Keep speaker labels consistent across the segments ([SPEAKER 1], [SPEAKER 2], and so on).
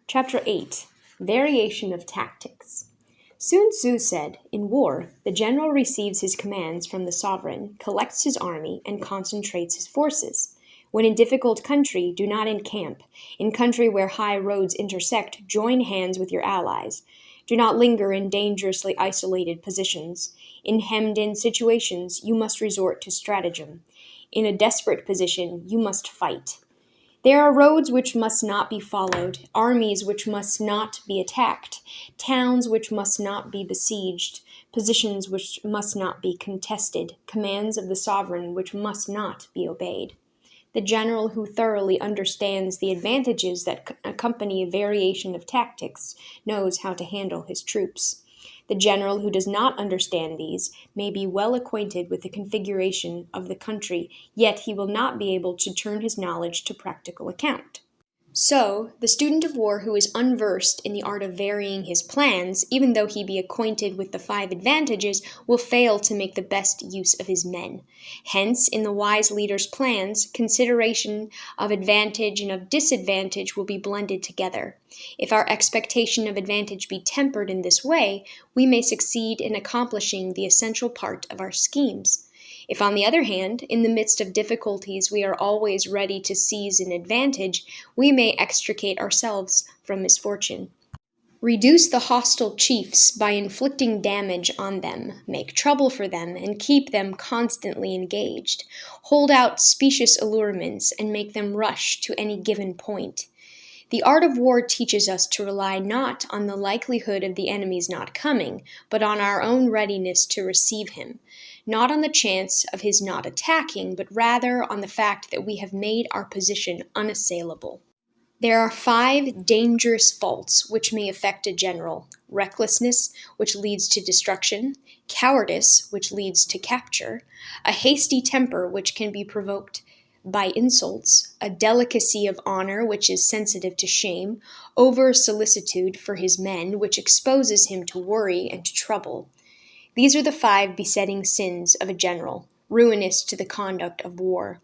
[SPEAKER 1] Chapter 8 Variation of Tactics. Sun Tzu said, "In war, the general receives his commands from the sovereign, collects his army, and concentrates his forces. When in difficult country, do not encamp. In country where high roads intersect, join hands with your allies. Do not linger in dangerously isolated positions. In hemmed-in situations, you must resort to stratagem. In a desperate position, you must fight. There are roads which must not be followed, armies which must not be attacked, towns which must not be besieged, positions which must not be contested, commands of the sovereign which must not be obeyed. The general who thoroughly understands the advantages that accompany a variation of tactics knows how to handle his troops. The general who does not understand these may be well acquainted with the configuration of the country, yet he will not be able to turn his knowledge to practical account. So, the student of war who is unversed in the art of varying his plans, even though he be acquainted with the 5 advantages, will fail to make the best use of his men. Hence, in the wise leader's plans, consideration of advantage and of disadvantage will be blended together. If our expectation of advantage be tempered in this way, we may succeed in accomplishing the essential part of our schemes. If, on the other hand, in the midst of difficulties we are always ready to seize an advantage, we may extricate ourselves from misfortune. Reduce the hostile chiefs by inflicting damage on them, make trouble for them, and keep them constantly engaged. Hold out specious allurements, and make them rush to any given point. The art of war teaches us to rely not on the likelihood of the enemy's not coming, but on our own readiness to receive him. Not on the chance of his not attacking, but rather on the fact that we have made our position unassailable. There are 5 dangerous faults which may affect a general: recklessness, which leads to destruction; cowardice, which leads to capture; a hasty temper, which can be provoked by insults; a delicacy of honor, which is sensitive to shame; over-solicitude for his men, which exposes him to worry and to trouble. These are the 5 besetting sins of a general, ruinous to the conduct of war.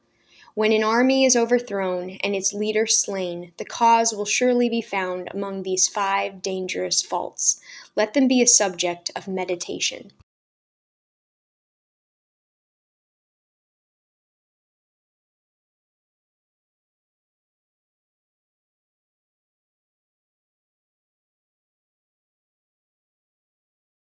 [SPEAKER 1] When an army is overthrown and its leader slain, the cause will surely be found among these 5 dangerous faults. Let them be a subject of meditation.